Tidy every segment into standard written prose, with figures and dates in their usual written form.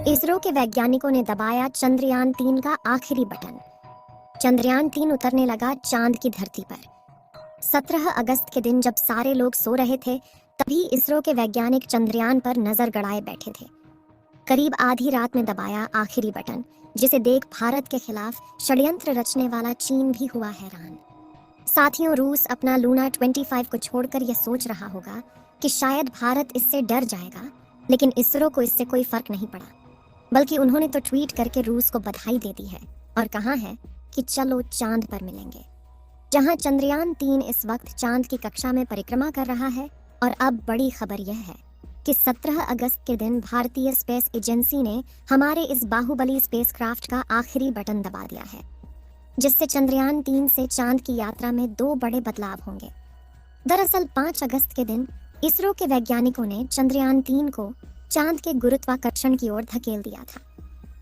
इसरो के वैज्ञानिकों ने दबाया चंद्रयान-3 का आखिरी बटन। चंद्रयान-3 उतरने लगा चांद की धरती पर। 17 अगस्त के दिन जब सारे लोग सो रहे थे, तभी इसरो के वैज्ञानिक चंद्रयान पर नजर गड़ाए बैठे थे। करीब आधी रात में दबाया आखिरी बटन, जिसे देख भारत के खिलाफ षड्यंत्र रचने वाला चीन भी हुआ हैरान। साथियों, रूस अपना लूना 25 को छोड़कर यह सोच रहा होगा कि शायद भारत इससे डर जाएगा, लेकिन इसरो को इससे कोई फर्क नहीं पड़ा। बल्कि उन्होंने तो ट्वीट करके रूस को बधाई दे दी है और कहा है कि चलो चांद पर मिलेंगे। जहां चंद्रयान-3 इस वक्त चांद की कक्षा में परिक्रमा कर रहा है, और अब बड़ी खबर यह है कि 17 अगस्त के दिन भारतीय स्पेस एजेंसी ने हमारे इस बाहुबली स्पेसक्राफ्ट का आखिरी बटन दबा दिया है, जिससे चंद्रयान-3 से चांद की यात्रा में 2 बड़े बदलाव होंगे। दरअसल 5 अगस्त के दिन इसरो के वैज्ञानिकों ने चंद्रयान-3 को चांद के गुरुत्वाकर्षण की ओर धकेल दिया था,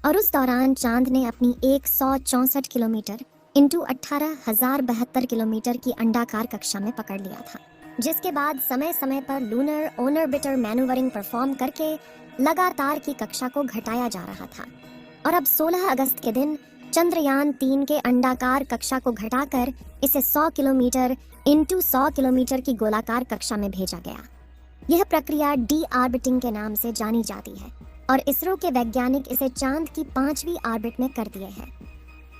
और उस दौरान चांद ने अपनी 164 किलोमीटर इंटू 18,072 किलोमीटर की अंडाकार कक्षा में पकड़ लिया था, जिसके बाद समय समय पर लूनर ऑर्बिटर मैनूवरिंग परफॉर्म करके लगातार की कक्षा को घटाया जा रहा था। और अब 16 अगस्त के दिन चंद्रयान-3 के अंडाकार कक्षा को घटाकर इसे 100 किलोमीटर इंटू 100 किलोमीटर की गोलाकार कक्षा में भेजा गया। यह प्रक्रिया डी ऑर्बिटिंग के नाम से जानी जाती है, और इसरो के वैज्ञानिक इसे चांद की 5वीं ऑर्बिट में कर दिए हैं।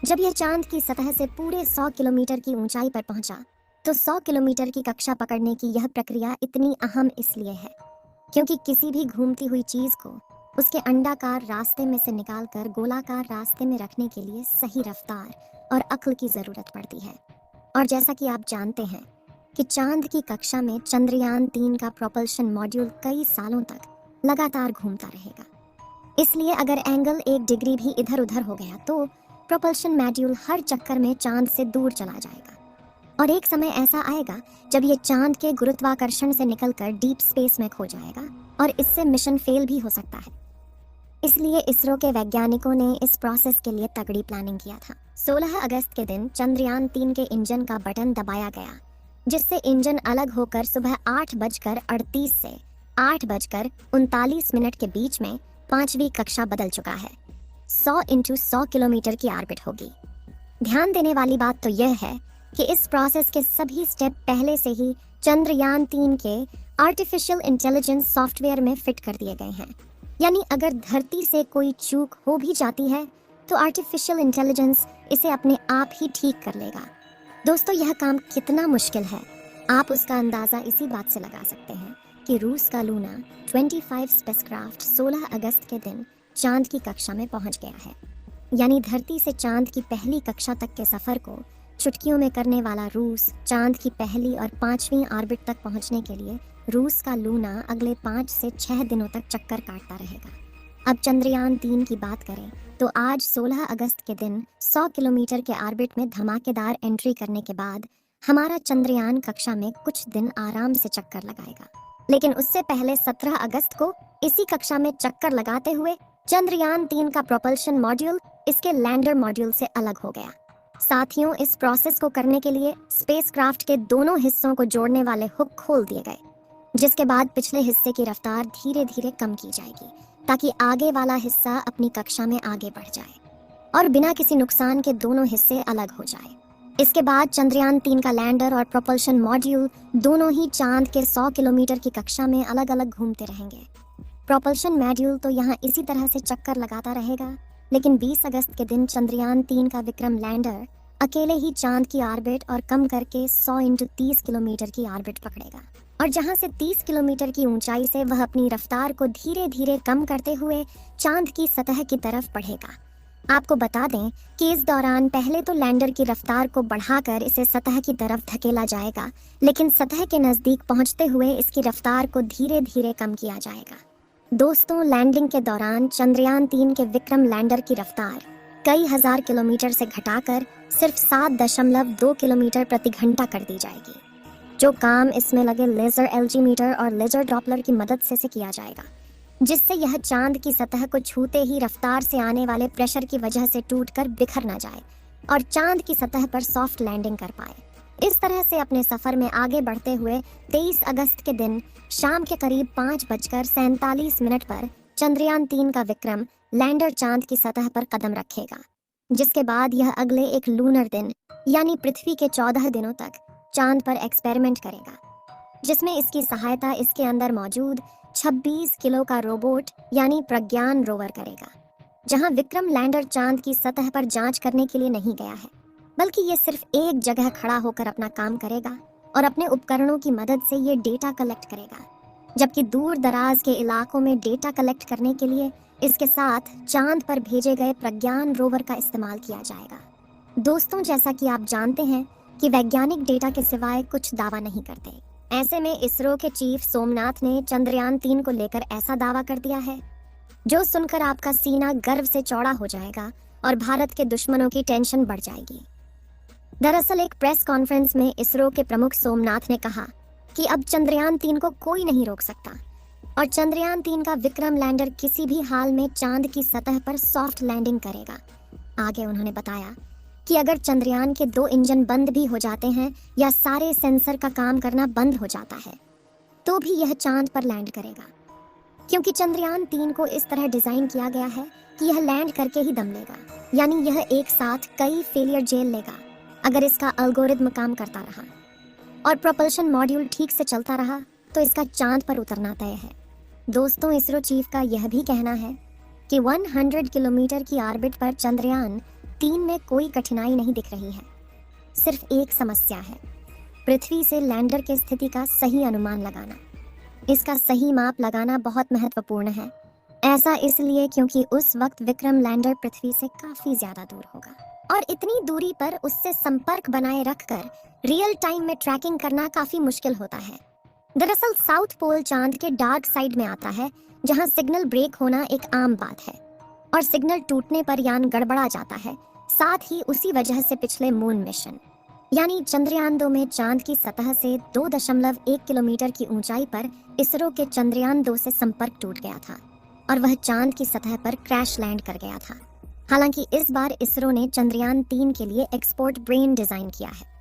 जब यह चांद की सतह से पूरे 100 किलोमीटर की ऊंचाई पर पहुंचा, तो 100 किलोमीटर की कक्षा पकड़ने की यह प्रक्रिया इतनी अहम इसलिए है क्योंकि किसी भी घूमती हुई चीज को उसके अंडाकार रास्ते में से निकालकर गोलाकार रास्ते में रखने के लिए सही रफ्तार और अक्ल की जरूरत पड़ती है। और जैसा कि आप जानते हैं कि चांद की कक्षा में चंद्रयान-3 का प्रोपल्शन मॉड्यूल कई सालों तक लगातार घूमता रहेगा। इसलिए अगर एंगल 1 डिग्री भी इधर उधर हो गया तो प्रोपल्शन मॉड्यूल हर चक्कर में चांद से दूर चला जाएगा, और एक समय ऐसा आएगा जब ये चांद के गुरुत्वाकर्षण से निकलकर डीप स्पेस में खो जाएगा, और इससे मिशन फेल भी हो सकता है। इसलिए इसरो के वैज्ञानिकों ने इस प्रोसेस के लिए तगड़ी प्लानिंग किया था। 16 अगस्त के दिन चंद्रयान-3 के इंजन का बटन दबाया गया, जिससे इंजन अलग होकर सुबह 8:38 से 8:39 के बीच में 5वीं कक्षा बदल चुका है। 100 इंटू 100 किलोमीटर की ऑर्बिट होगी। ध्यान देने वाली बात तो यह है कि इस प्रोसेस के सभी स्टेप पहले से ही चंद्रयान-3 के आर्टिफिशियल इंटेलिजेंस सॉफ्टवेयर में फिट कर दिए गए हैं। यानी अगर धरती से कोई चूक हो भी जाती है तो आर्टिफिशियल इंटेलिजेंस इसे अपने आप ही ठीक कर लेगा। दोस्तों, यह काम कितना मुश्किल है आप उसका अंदाज़ा इसी बात से लगा सकते हैं कि रूस का लूना 25 स्पेसक्राफ्ट 16 अगस्त के दिन चांद की कक्षा में पहुंच गया है। यानी धरती से चांद की पहली कक्षा तक के सफ़र को चुटकियों में करने वाला रूस चांद की पहली और 5वीं ऑर्बिट तक पहुंचने के लिए रूस का लूना अगले 5 से 6 दिनों तक चक्कर काटता रहेगा। अब चंद्रयान-3 की बात करें तो आज 16 अगस्त के दिन 100 किलोमीटर के ऑर्बिट में धमाकेदार एंट्री करने के बाद हमारा चंद्रयान कक्षा में कुछ दिन आराम से चक्कर लगाएगा। लेकिन उससे पहले 17 अगस्त को इसी कक्षा में चक्कर लगाते हुए चंद्रयान-3 का प्रोपल्शन मॉड्यूल इसके लैंडर मॉड्यूल से अलग हो गया। साथियों, इस प्रोसेस को करने के लिए स्पेसक्राफ्ट के दोनों हिस्सों को जोड़ने वाले हुक खोल दिए गए, जिसके बाद पिछले हिस्से की रफ्तार धीरे धीरे कम की जाएगी ताकि आगे वाला हिस्सा अपनी कक्षा में आगे बढ़ जाए और बिना किसी नुकसान के दोनों हिस्से अलग हो जाए। इसके बाद चंद्रयान-3 का लैंडर और प्रोपल्शन मॉड्यूल दोनों ही चांद के 100 किलोमीटर की कक्षा में अलग अलग घूमते रहेंगे। प्रोपल्शन मॉड्यूल तो यहाँ इसी तरह से चक्कर लगाता रहेगा, लेकिन 20 अगस्त के दिन चंद्रयान-3 का विक्रम लैंडर अकेले ही चांद की ऑर्बिट और कम करके 100 इंटू 30 किलोमीटर की ऑर्बिट पकड़ेगा, और जहां से 30 किलोमीटर की ऊंचाई से वह अपनी रफ्तार को धीरे धीरे कम करते हुए चांद की सतह की तरफ बढ़ेगा। आपको बता दें कि इस दौरान पहले तो लैंडर की रफ्तार को बढ़ाकर इसे सतह की तरफ धकेला जाएगा, लेकिन सतह के नज़दीक पहुंचते हुए इसकी रफ्तार को धीरे धीरे कम किया जाएगा। दोस्तों, लैंडिंग के दौरान चंद्रयान-3 के विक्रम लैंडर की रफ्तार कई हजार किलोमीटर से घटाकर सिर्फ 7.2 किलोमीटर प्रति घंटा कर दी जाएगी, जो काम इसमें लगे लेजर एल्टीमीटर और लेजर डॉपलर की मदद से किया जाएगा, जिससे यह चांद की सतह को छूते ही रफ्तार से आने वाले प्रेशर की वजह से टूटकर बिखर न जाए और चांद की सतह पर सॉफ्ट लैंडिंग कर पाए। इस तरह से अपने सफर में आगे बढ़ते हुए 23 अगस्त के दिन शाम के करीब 5:47 पर चंद्रयान 3 का विक्रम लैंडर चांद की सतह पर कदम रखेगा, जिसके बाद यह अगले एक लूनर दिन यानी पृथ्वी के 14 दिनों तक चांद पर एक्सपेरिमेंट करेगा, जिसमें इसकी सहायता इसके अंदर मौजूद 26 किलो का रोबोट यानी प्रज्ञान रोवर करेगा। जहां विक्रम लैंडर चांद की सतह पर जांच करने के लिए नहीं गया है, बल्कि ये सिर्फ एक जगह खड़ा होकर अपना काम करेगा और अपने उपकरणों की मदद से ये डेटा कलेक्ट करेगा। जबकि दूर दराज के इलाकों में डेटा कलेक्ट करने के लिए इसके साथ चांद पर भेजे गए प्रज्ञान रोवर का इस्तेमाल किया जाएगा। दोस्तों, जैसा कि आप जानते हैं कि वैज्ञानिक डेटा के सिवाय कुछ दावा नहीं करते। ऐसे में इसरो के चीफ सोमनाथ ने चंद्रयान 3 को लेकर ऐसा दावा कर दिया है जो सुनकर आपका सीना गर्व से चौड़ा हो जाएगा और भारत के दुश्मनों की टेंशन बढ़ जाएगी। दरअसल एक प्रेस कॉन्फ्रेंस में इसरो के प्रमुख सोमनाथ ने कहा कि अब चंद्रयान 3 को कोई नहीं रोक सकता और चंद्रयान 3 का विक्रम लैंडर किसी भी हाल में चांद की सतह पर सॉफ्ट लैंडिंग करेगा। आगे उन्होंने बताया कि अगर चंद्रयान के 2 इंजन बंद भी हो जाते हैं या सारे सेंसर का काम करना बंद हो जाता है, तो भी यह चांद पर लैंड करेगा, क्योंकि चंद्रयान 3 को इस तरह डिजाइन किया गया है कि यह लैंड करके ही दम लेगा, यानी यह एक साथ कई फेलियर झेल लेगा अगर इसका एल्गोरिथम काम करता रहा और प्रोपल्शन मॉड्यूल ठीक से चलता रहा तो इसका चांद पर उतरना तय है। दोस्तों, इसरो चीफ का यह भी कहना है कि 100 किलोमीटर की ऑर्बिट पर चंद्रयान 3 में कोई कठिनाई नहीं दिख रही है। सिर्फ एक समस्या है, पृथ्वी से लैंडर की स्थिति का सही अनुमान लगाना। इसका सही माप लगाना बहुत महत्वपूर्ण है। ऐसा इसलिए क्योंकि उस वक्त विक्रम लैंडर पृथ्वी से काफी ज्यादा दूर होगा और इतनी दूरी पर उससे संपर्क बनाए रखकर रियल टाइम में ट्रैकिंग करना काफी मुश्किल होता है। दरअसल साउथ पोल चांद के डार्क साइड में आता है, जहां सिग्नल ब्रेक होना एक आम बात है और सिग्नल टूटने पर यान गड़बड़ा जाता है। साथ ही उसी वजह से पिछले मून मिशन यानी चंद्रयान 2 में चांद की सतह से 2.1 किलोमीटर की ऊंचाई पर इसरो के चंद्रयान 2 से संपर्क टूट गया था और वह चांद की सतह पर क्रैश लैंड कर गया था। हालांकि इस बार इसरो ने चंद्रयान 3 के लिए एक्सपोर्ट ब्रेन डिजाइन किया है,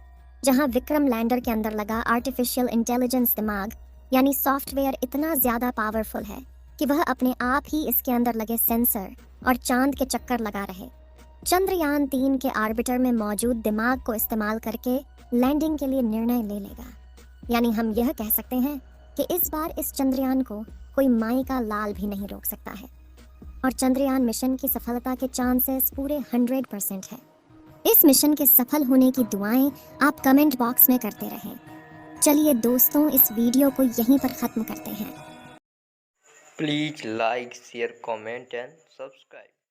जहां विक्रम लैंडर के अंदर लगा आर्टिफिशियल इंटेलिजेंस दिमाग यानी सॉफ्टवेयर इतना ज्यादा पावरफुल है कि वह अपने आप ही इसके अंदर लगे सेंसर और चांद के चक्कर लगा रहे। चंद्रयान 3 के ऑर्बिटर में मौजूद दिमाग को इस्तेमाल करके लैंडिंग के लिए निर्णय ले लेगा। यानी हम यह कह सकते हैं कि इस बार इस चंद्रयान को कोई माई का लाल भी नहीं रोक सकता है और चंद्रयान मिशन की सफलता के चांसेस पूरे 100% है। इस मिशन के सफल होने की दुआएं आप कमेंट बॉक्स में करते रहें। चलिए दोस्तों, इस वीडियो को यहीं पर खत्म करते हैं। Please like, share, comment and subscribe.